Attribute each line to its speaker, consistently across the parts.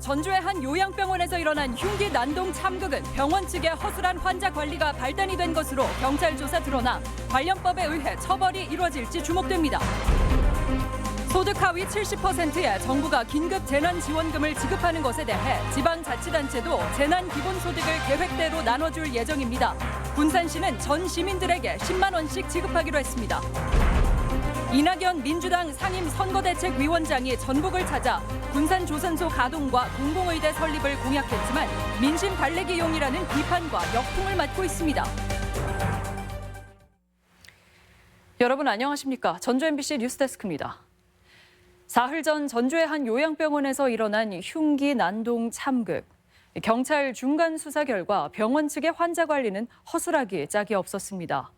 Speaker 1: 전주의 한 요양병원에서 일어난 흉기 난동 참극은 병원 측의 허술한 환자 관리가 발단이 된 것으로 경찰 조사 드러나 관련법에 의해 처벌이 이루어질지 주목됩니다. 소득 하위 70%에 정부가 긴급 재난지원금을 지급하는 것에 대해 지방자치단체도 재난기본소득을 계획대로 나눠줄 예정입니다. 군산시는 전 시민들에게 10만 원씩 지급하기로 했습니다. 이낙연 민주당 상임선거대책위원장이 전북을 찾아 군산조선소 가동과 공공의대 설립을 공약했지만 민심 달래기용이라는 비판과 역풍을 맞고 있습니다. 여러분 안녕하십니까? 전주 MBC 뉴스데스크입니다. 사흘 전 전주의 한 요양병원에서 일어난 흉기 난동 참극. 경찰 중간 수사 결과 병원 측의 환자 관리는 허술하기 짝이 없었습니다.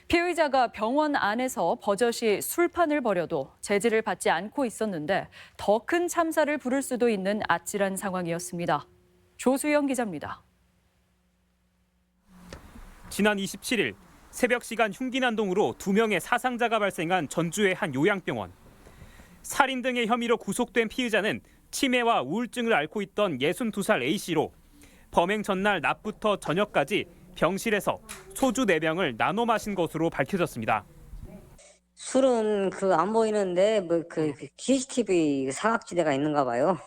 Speaker 1: 피의자가 병원 안에서 버젓이 술판을 벌여도 제지를 받지 않고 있었는데 더 큰 참사를 부를 수도 있는 아찔한 상황이었습니다. 조수영 기자입니다.
Speaker 2: 지난 27일 새벽 시간 흉기 난동으로 2명의 사상자가 발생한 전주의 한 요양병원. 살인 등의 혐의로 구속된 피의자는 치매와 우울증을 앓고 있던 62살 A씨로 범행 전날 낮부터 저녁까지 병실에서 소주 4병을 나눠 마신 것으로 밝혀졌습니다.
Speaker 3: 술은 안 보이는데 CCTV 사각지대가 있는가 봐요.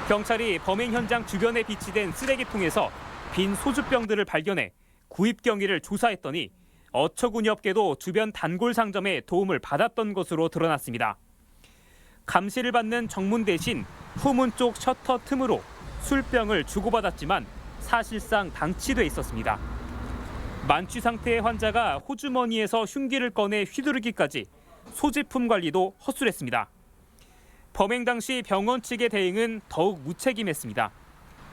Speaker 2: 경찰이 범행 현장 주변에 비치된 쓰레기통에서 빈 소주병들을 발견해 구입 경위를 조사했더니 어처구니 없게도 주변 단골 상점에 도움을 받았던 것으로 드러났습니다. 감시를 받는 정문 대신 후문 쪽 셔터 틈으로 술병을 주고받았지만 사실상 방치돼 있었습니다. 만취 상태의 환자가 호주머니에서 흉기를 꺼내 휘두르기까지 소지품 관리도 허술했습니다. 범행 당시 병원 측의 대응은 더욱 무책임했습니다.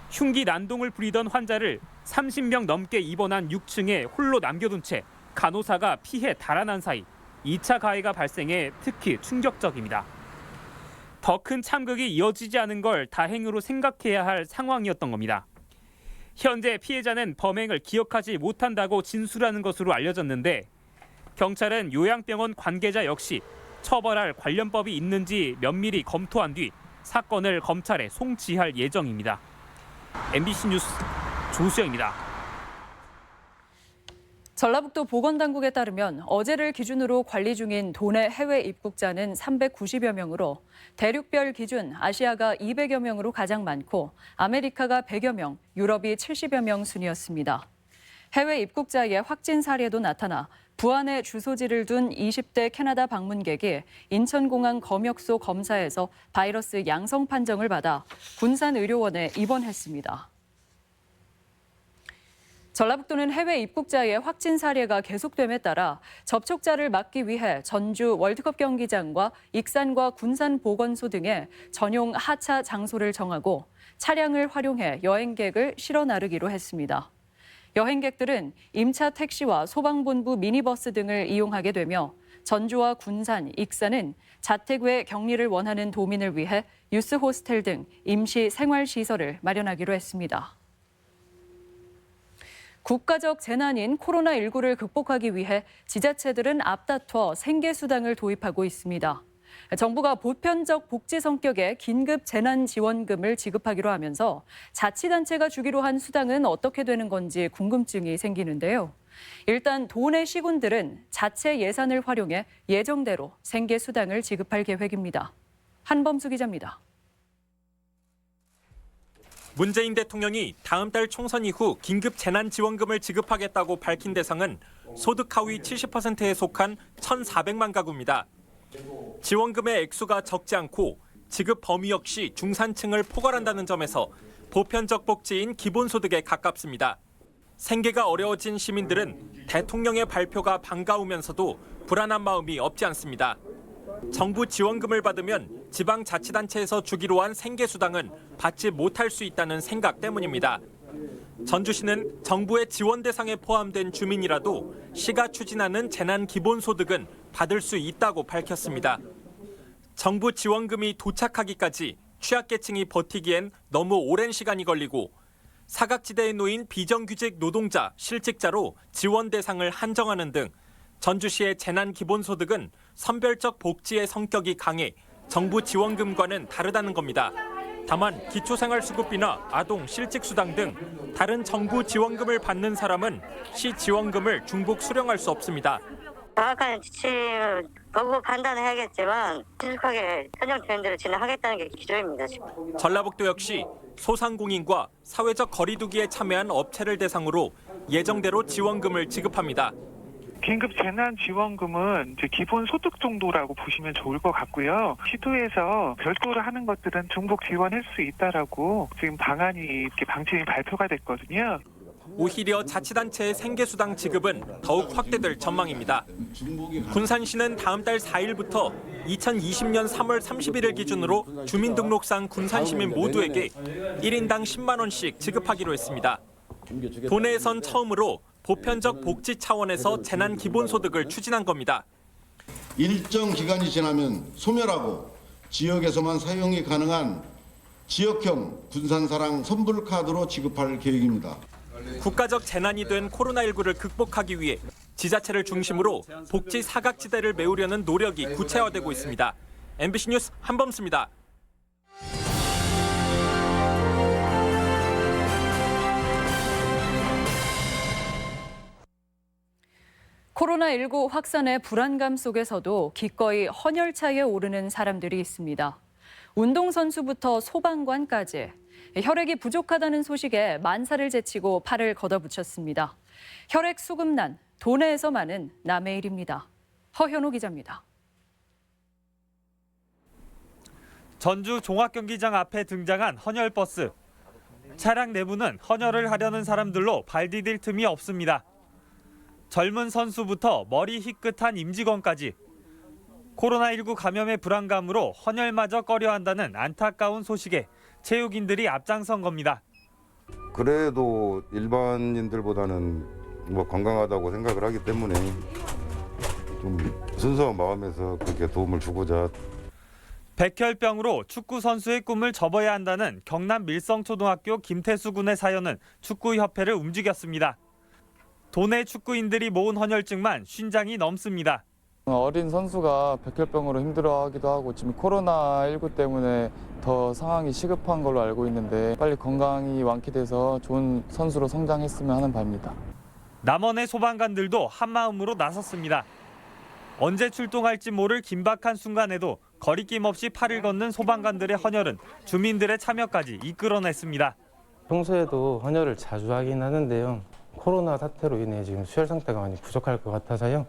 Speaker 2: 흉기 난동을 부리던 환자를 30명 넘게 입원한 6층에 홀로 남겨둔 채 간호사가 피해 달아난 사이 2차 가해가 발생해 특히 충격적입니다. 더 큰 참극이 이어지지 않은 걸 다행으로 생각해야 할 상황이었던 겁니다. 현재 피해자는 범행을 기억하지 못한다고 진술하는 것으로 알려졌는데 경찰은 요양병원 관계자 역시 처벌할 관련법이 있는지 면밀히 검토한 뒤 사건을 검찰에 송치할 예정입니다. MBC 뉴스 조수영입니다.
Speaker 1: 전라북도 보건당국에 따르면 어제를 기준으로 관리 중인 도내 해외 입국자는 390여 명으로 대륙별 기준 아시아가 200여 명으로 가장 많고 아메리카가 100여 명, 유럽이 70여 명 순이었습니다. 해외 입국자의 확진 사례도 나타나 부안에 주소지를 둔 20대 캐나다 방문객이 인천공항 검역소 검사에서 바이러스 양성 판정을 받아 군산의료원에 입원했습니다. 전라북도는 해외 입국자의 확진 사례가 계속됨에 따라 접촉자를 막기 위해 전주 월드컵 경기장과 익산과 군산보건소 등의 전용 하차 장소를 정하고 차량을 활용해 여행객을 실어 나르기로 했습니다. 여행객들은 임차 택시와 소방본부 미니버스 등을 이용하게 되며 전주와 군산, 익산은 자택 외 격리를 원하는 도민을 위해 유스 호스텔 등 임시 생활시설을 마련하기로 했습니다. 국가적 재난인 코로나19를 극복하기 위해 지자체들은 앞다퉈 생계수당을 도입하고 있습니다. 정부가 보편적 복지 성격의 긴급 재난지원금을 지급하기로 하면서 자치단체가 주기로 한 수당은 어떻게 되는 건지 궁금증이 생기는데요. 일단 도내 시군들은 자체 예산을 활용해 예정대로 생계수당을 지급할 계획입니다. 한범수 기자입니다.
Speaker 4: 문재인 대통령이 다음 달 총선 이후 긴급 재난지원금을 지급하겠다고 밝힌 대상은 소득 하위 70%에 속한 1,400만 가구입니다. 지원금의 액수가 적지 않고 지급 범위 역시 중산층을 포괄한다는 점에서 보편적 복지인 기본소득에 가깝습니다. 생계가 어려워진 시민들은 대통령의 발표가 반가우면서도 불안한 마음이 없지 않습니다. 정부 지원금을 받으면 지방자치단체에서 주기로 한 생계수당은 받지 못할 수 있다는 생각 때문입니다. 전주시는 정부의 지원 대상에 포함된 주민이라도 시가 추진하는 재난기본소득은 받을 수 있다고 밝혔습니다. 정부 지원금이 도착하기까지 취약계층이 버티기엔 너무 오랜 시간이 걸리고 사각지대에 놓인 비정규직 노동자, 실직자로 지원 대상을 한정하는 등 전주시의 재난기본소득은 선별적 복지의 성격이 강해 정부 지원금과는 다르다는 겁니다. 다만 기초생활수급비나 아동 실직수당 등 다른 정부 지원금을 받는 사람은 시 지원금을 중복 수령할 수 없습니다.
Speaker 5: 정확한 지침을 보고 판단해야겠지만 신속하게 현장 트렌드를 진행하겠다는 게 기조입니다. 지금.
Speaker 4: 전라북도 역시 소상공인과 사회적 거리두기에 참여한 업체를 대상으로 예정대로 지원금을 지급합니다.
Speaker 6: 긴급 재난지원금은 이제 기본 소득 정도라고 보시면 좋을 것 같고요. 시도에서 별도로 하는 것들은 중복 지원할 수 있다라고 지금 방안이 이렇게 방침이 발표가 됐거든요.
Speaker 4: 오히려 자치단체의 생계수당 지급은 더욱 확대될 전망입니다. 군산시는 다음 달 4일부터 2020년 3월 30일을 기준으로 주민등록상 군산시민 모두에게 1인당 10만 원씩 지급하기로 했습니다. 도내에선 처음으로 보편적 복지 차원에서 재난 기본소득을 추진한 겁니다.
Speaker 7: 일정 기간이 지나면 소멸하고 지역에서만 사용이 가능한 지역형 군산사랑 선불카드로 지급할 계획입니다.
Speaker 4: 국가적 재난이 된 코로나19를 극복하기 위해 지자체를 중심으로 복지 사각지대를 메우려는 노력이 구체화되고 있습니다. MBC 뉴스 한범수입니다.
Speaker 1: 코로나19 확산의 불안감 속에서도 기꺼이 헌혈차에 오르는 사람들이 있습니다. 운동선수부터 소방관까지 혈액이 부족하다는 소식에 만사를 제치고 팔을 걷어붙였습니다. 혈액 수급난, 도내에서 많은 남의 일입니다. 허현우 기자입니다.
Speaker 8: 전주 종합경기장 앞에 등장한 헌혈버스. 차량 내부는 헌혈을 하려는 사람들로 발 디딜 틈이 없습니다. 젊은 선수부터 머리 희끗한 임직원까지 코로나19 감염의 불안감으로 헌혈마저 꺼려한다는 안타까운 소식에 체육인들이 앞장선 겁니다.
Speaker 9: 그래도 일반인들보다는 건강하다고 생각을 하기 때문에 좀 순수한 마음에서 그렇게 도움을 주고자.
Speaker 8: 백혈병으로 축구 선수의 꿈을 접어야 한다는 경남 밀성초등학교 김태수 군의 사연은 축구협회를 움직였습니다. 도내 축구인들이 모은 헌혈증만 50장이 넘습니다.
Speaker 10: 어린 선수가 백혈병으로 힘들어하기도 하고 지금 코로나19 때문에 더 상황이 시급한 걸로 알고 있는데 빨리 건강이 완쾌돼서 좋은 선수로 성장했으면 하는 바입니다.
Speaker 8: 남원의 소방관들도 한마음으로 나섰습니다. 언제 출동할지 모를 긴박한 순간에도 거리낌 없이 팔을 걷는 소방관들의 헌혈은 주민들의 참여까지 이끌어냈습니다.
Speaker 11: 평소에도 헌혈을 자주 하긴 하는데요. 코로나 사태로 인해 지금 수혈 상태가 많이 부족할 것 같아서요.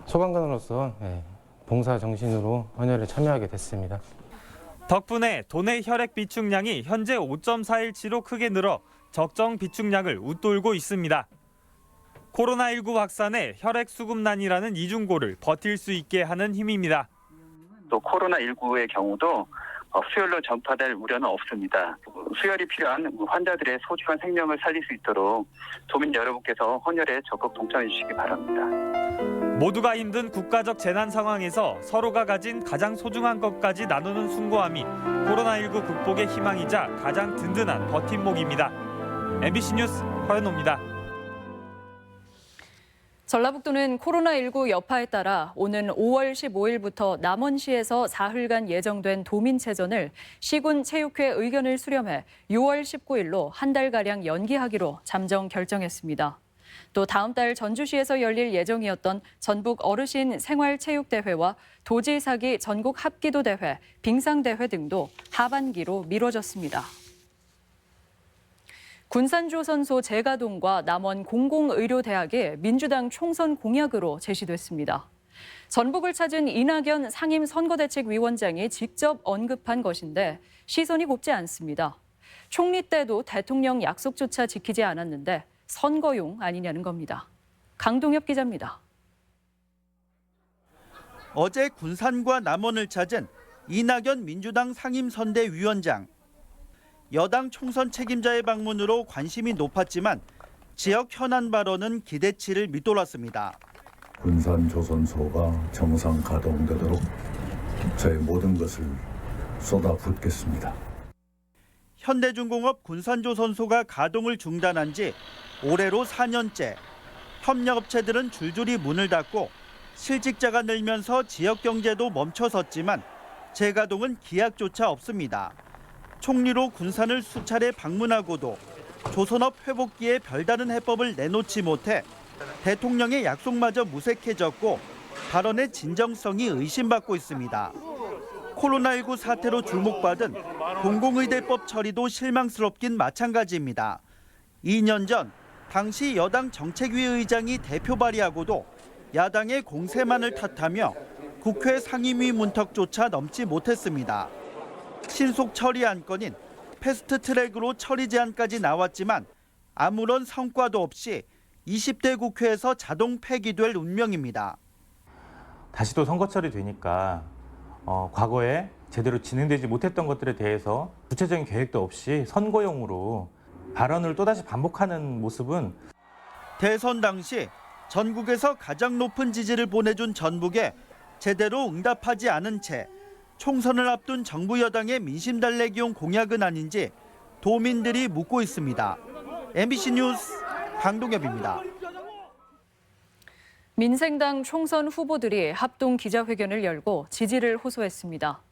Speaker 11: 소방관으로서 봉사 정신으로 헌혈에 참여하게 됐습니다.
Speaker 8: 덕분에 도내 혈액 비축량이 현재 5.4일치로 크게 늘어 적정 비축량을 웃돌고 있습니다. 코로나19 확산에 혈액 수급난이라는 이중고를 버틸 수 있게 하는 힘입니다.
Speaker 12: 또 코로나19의 경우도 수혈로 전파될 우려는 없습니다. 수혈이 필요한 환자들의 소중한 생명을 살릴 수 있도록 도민 여러분께서 헌혈에 적극 동참해 주시기 바랍니다.
Speaker 8: 모두가 힘든 국가적 재난 상황에서 서로가 가진 가장 소중한 것까지 나누는 숭고함이 코로나19 극복의 희망이자 가장 든든한 버팀목입니다. MBC 뉴스 허연호입니다.
Speaker 1: 전라북도는 코로나19 여파에 따라 오는 5월 15일부터 남원시에서 사흘간 예정된 도민체전을 시군 체육회 의견을 수렴해 6월 19일로 한 달가량 연기하기로 잠정 결정했습니다. 또 다음 달 전주시에서 열릴 예정이었던 전북 어르신 생활체육대회와 도지사기 전국 합기도대회, 빙상대회 등도 하반기로 미뤄졌습니다. 군산조선소 재가동과 남원 공공의료대학의 민주당 총선 공약으로 제시됐습니다. 전북을 찾은 이낙연 상임선거대책위원장이 직접 언급한 것인데 시선이 곱지 않습니다. 총리 때도 대통령 약속조차 지키지 않았는데 선거용 아니냐는 겁니다. 강동엽 기자입니다.
Speaker 13: 어제 군산과 남원을 찾은 이낙연 민주당 상임선대위원장. 여당 총선 책임자의 방문으로 관심이 높았지만 지역 현안 발언은 기대치를 밑돌았습니다.
Speaker 14: 군산조선소가 정상 가동되도록 저의 모든 것을 쏟아붓겠습니다.
Speaker 13: 현대중공업 군산조선소가 가동을 중단한 지 올해로 4년째. 협력업체들은 줄줄이 문을 닫고 실직자가 늘면서 지역 경제도 멈춰섰지만 재가동은 기약조차 없습니다. 총리로 군산을 수차례 방문하고도 조선업 회복기에 별다른 해법을 내놓지 못해 대통령의 약속마저 무색해졌고 발언의 진정성이 의심받고 있습니다. 코로나19 사태로 주목받은 공공의대법 처리도 실망스럽긴 마찬가지입니다. 2년 전 당시 여당 정책위 의장이 대표 발의하고도 야당의 공세만을 탓하며 국회 상임위 문턱조차 넘지 못했습니다. 신속 처리 안건인 패스트트랙으로 처리 제안까지 나왔지만 아무런 성과도 없이 20대 국회에서 자동 폐기될 운명입니다.
Speaker 15: 다시 또 선거 처리되니까 과거에 제대로 진행되지 못했던 것들에 대해서 구체적인 계획도 없이 선거용으로 발언을 또다시 반복하는 모습은
Speaker 13: 대선 당시 전국에서 가장 높은 지지를 보내준 전북에 제대로 응답하지 않은 채 총선을 앞둔 정부 여당의 민심 달래기용 공약은 아닌지 도민들이 묻고 있습니다. MBC 뉴스 강동엽입니다.
Speaker 1: 민생당 총선 후보들이 합동 기자회견을 열고 지지를 호소했습니다.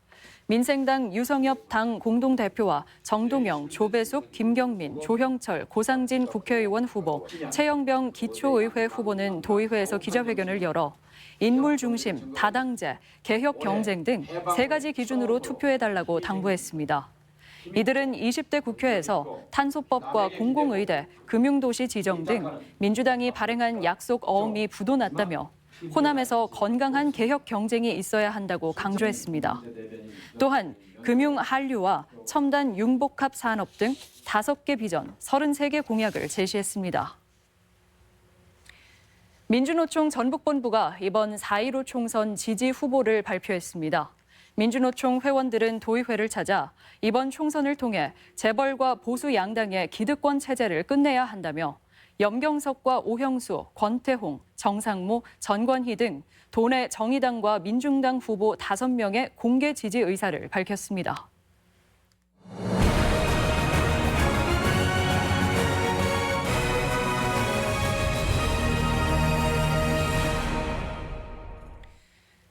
Speaker 1: 민생당 유성엽 당 공동대표와 정동영, 조배숙, 김경민, 조형철, 고상진 국회의원 후보, 최영병 기초의회 후보는 도의회에서 기자회견을 열어 인물 중심, 다당제, 개혁 경쟁 등 3가지 기준으로 투표해달라고 당부했습니다. 이들은 20대 국회에서 탄소법과 공공의대, 금융도시 지정 등 민주당이 발행한 약속 어음이 부도났다며 호남에서 건강한 개혁 경쟁이 있어야 한다고 강조했습니다. 또한 금융 한류와 첨단 융복합 산업 등 5개 비전, 33개 공약을 제시했습니다. 민주노총 전북본부가 이번 4.15 총선 지지 후보를 발표했습니다. 민주노총 회원들은 도의회를 찾아 이번 총선을 통해 재벌과 보수 양당의 기득권 체제를 끝내야 한다며 염경석과 오형수, 권태홍, 정상모, 전관희 등 도내 정의당과 민중당 후보 5명의 공개 지지 의사를 밝혔습니다.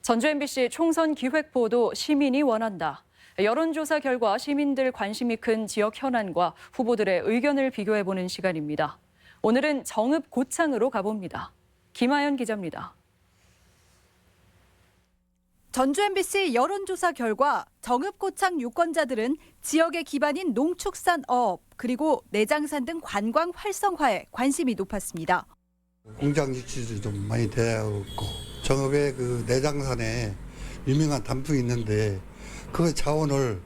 Speaker 1: 전주 MBC 총선 기획보도 시민이 원한다. 여론조사 결과 시민들 관심이 큰 지역 현안과 후보들의 의견을 비교해보는 시간입니다. 오늘은 정읍 고창으로 가봅니다. 김하연 기자입니다.
Speaker 16: 전주 MBC 여론조사 결과 정읍 고창 유권자들은 지역의 기반인 농축산업 그리고 내장산 등 관광 활성화에 관심이 높았습니다.
Speaker 17: 공장 유치도 좀 많이 되고 정읍의 그 내장산에 유명한 단풍이 있는데 그 자원을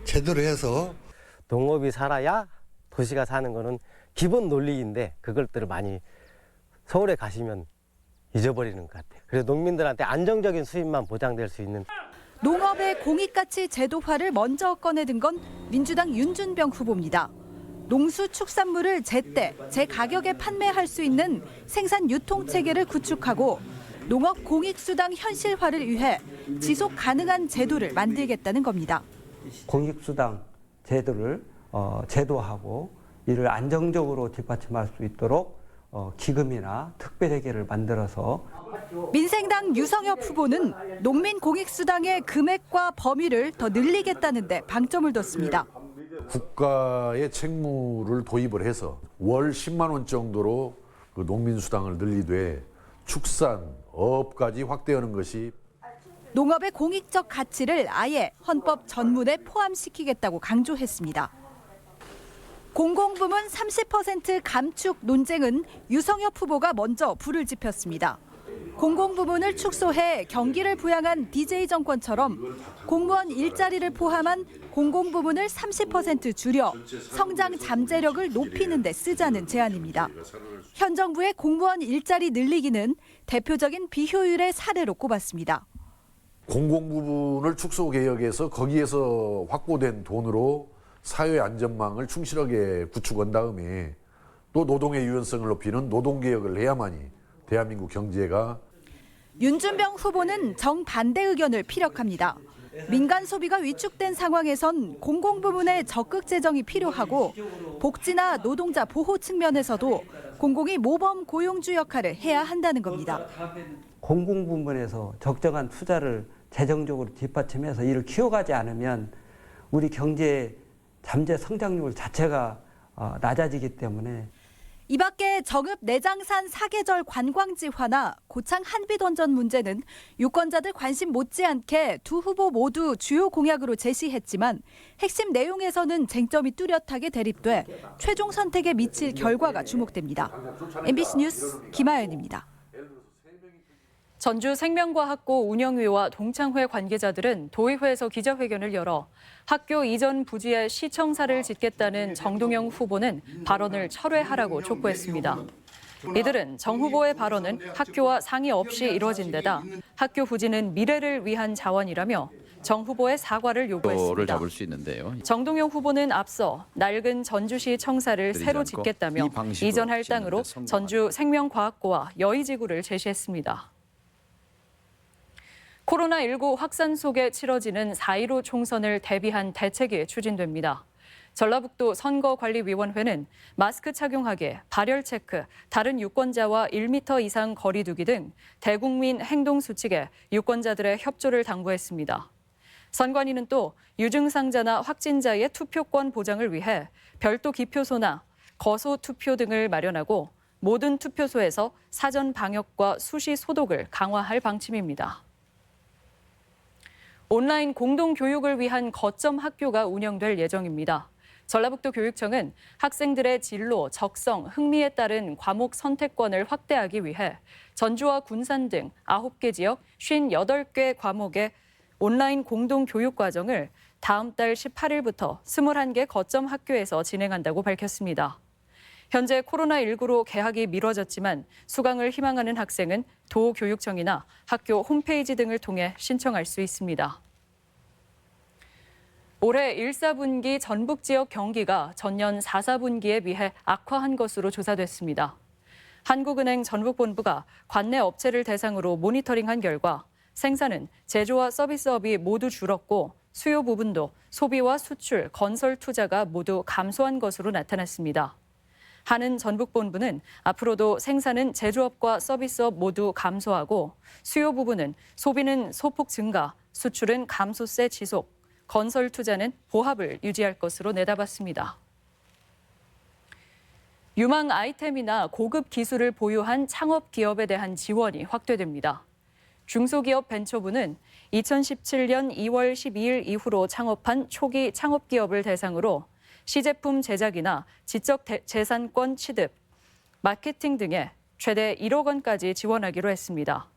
Speaker 17: 제대로 해서
Speaker 18: 농업이 살아야 도시가 사는 거는 기본 논리인데 그것들을 많이 서울에 가시면 잊어버리는 것 같아요. 그래서 농민들한테 안정적인 수입만 보장될 수 있는
Speaker 16: 농업의 공익가치 제도화를 먼저 꺼내든 건 민주당 윤준병 후보입니다. 농수축산물을 제때, 제가격에 판매할 수 있는 생산 유통 체계를 구축하고 농업 공익수당 현실화를 위해 지속 가능한 제도를 만들겠다는 겁니다.
Speaker 19: 공익수당 제도를 제도하고 이를 안정적으로 뒷받침할 수 있도록 기금이나 특별회계를 만들어서
Speaker 16: 민생당 유성엽 후보는 농민 공익수당의 금액과 범위를 더 늘리겠다는데 방점을 뒀습니다.
Speaker 20: 국가의 책무를 도입을 해서 월 10만 원 정도로 그 농민수당을 늘리되 축산업까지 확대하는 것이
Speaker 16: 농업의 공익적 가치를 아예 헌법 전문에 포함시키겠다고 강조했습니다. 공공부문 30% 감축 논쟁은 유성엽 후보가 먼저 불을 지폈습니다. 공공부문을 축소해 경기를 부양한 DJ 정권처럼 공무원 일자리를 포함한 공공부문을 30% 줄여 성장 잠재력을 높이는 데 쓰자는 제안입니다. 현 정부의 공무원 일자리 늘리기는 대표적인 비효율의 사례로 꼽았습니다.
Speaker 20: 공공부문을 축소 개혁해서 거기에서 확보된 돈으로 사회 안전망을 충실하게 구축한 다음에 또 노동의 유연성을 높이는 노동개혁을 해야만이 대한민국 경제가.
Speaker 16: 윤준병 후보는 정반대 의견을 피력합니다. 민간 소비가 위축된 상황에선 공공부문의 적극 재정이 필요하고 복지나 노동자 보호 측면에서도 공공이 모범 고용주 역할을 해야 한다는 겁니다.
Speaker 19: 공공부문에서 적정한 투자를 재정적으로 뒷받침해서 이를 키워가지 않으면 우리 경제 잠재 성장률 자체가 낮아지기 때문에
Speaker 16: 이 밖에 정읍 내장산 사계절 관광지화나 고창 한빛원전 문제는 유권자들 관심 못지않게 두 후보 모두 주요 공약으로 제시했지만 핵심 내용에서는 쟁점이 뚜렷하게 대립돼 최종 선택에 미칠 결과가 주목됩니다. MBC 뉴스 김아연입니다.
Speaker 1: 전주 생명과학고 운영위와 동창회 관계자들은 도의회에서 기자회견을 열어 학교 이전 부지에 시청사를 짓겠다는 정동영 후보는 발언을 철회하라고 촉구했습니다. 이들은 정 후보의 발언은 학교와 상의 없이 이뤄진 데다 학교 부지는 미래를 위한 자원이라며 정 후보의 사과를 요구했습니다.
Speaker 21: 잡을 수 있는데요.
Speaker 1: 정동영 후보는 앞서 낡은 전주시 청사를 새로 짓겠다며 이전할 땅으로 전주 생명과학고와 여의지구를 제시했습니다. 코로나19 확산 속에 치러지는 4.15 총선을 대비한 대책이 추진됩니다. 전라북도 선거관리위원회는 마스크 착용하기, 발열 체크, 다른 유권자와 1m 이상 거리 두기 등 대국민 행동 수칙에 유권자들의 협조를 당부했습니다. 선관위는 또 유증상자나 확진자의 투표권 보장을 위해 별도 기표소나 거소 투표 등을 마련하고 모든 투표소에서 사전 방역과 수시 소독을 강화할 방침입니다. 온라인 공동교육을 위한 거점 학교가 운영될 예정입니다. 전라북도 교육청은 학생들의 진로, 적성, 흥미에 따른 과목 선택권을 확대하기 위해 전주와 군산 등 9개 지역 58개 과목의 온라인 공동교육 과정을 다음 달 18일부터 21개 거점 학교에서 진행한다고 밝혔습니다. 현재 코로나19로 개학이 미뤄졌지만 수강을 희망하는 학생은 도교육청이나 학교 홈페이지 등을 통해 신청할 수 있습니다. 올해 1, 4분기 전북 지역 경기가 전년 4, 4분기에 비해 악화한 것으로 조사됐습니다. 한국은행 전북본부가 관내 업체를 대상으로 모니터링한 결과 생산은 제조와 서비스업이 모두 줄었고 수요 부분도 소비와 수출, 건설 투자가 모두 감소한 것으로 나타났습니다. 한은 전북본부는 앞으로도 생산은 제조업과 서비스업 모두 감소하고 수요 부분은 소비는 소폭 증가, 수출은 감소세 지속, 건설 투자는 보합을 유지할 것으로 내다봤습니다. 유망 아이템이나 고급 기술을 보유한 창업 기업에 대한 지원이 확대됩니다. 중소기업 벤처부는 2017년 2월 12일 이후로 창업한 초기 창업 기업을 대상으로 시제품 제작이나 지적 재산권 취득, 마케팅 등에 최대 1억 원까지 지원하기로 했습니다.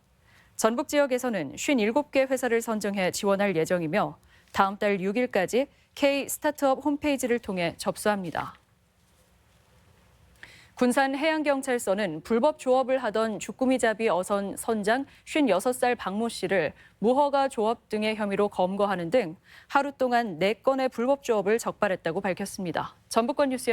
Speaker 1: 전북 지역에서는 57개 회사를 선정해 지원할 예정이며 다음 달 6일까지 K 스타트업 홈페이지를 통해 접수합니다. 군산해양경찰서는 불법 조업을 하던 주꾸미잡이 어선 선장 56살 박모 씨를 무허가 조업 등의 혐의로 검거하는 등 하루 동안 4건의 불법 조업을 적발했다고 밝혔습니다. 전북권 뉴스였습니다.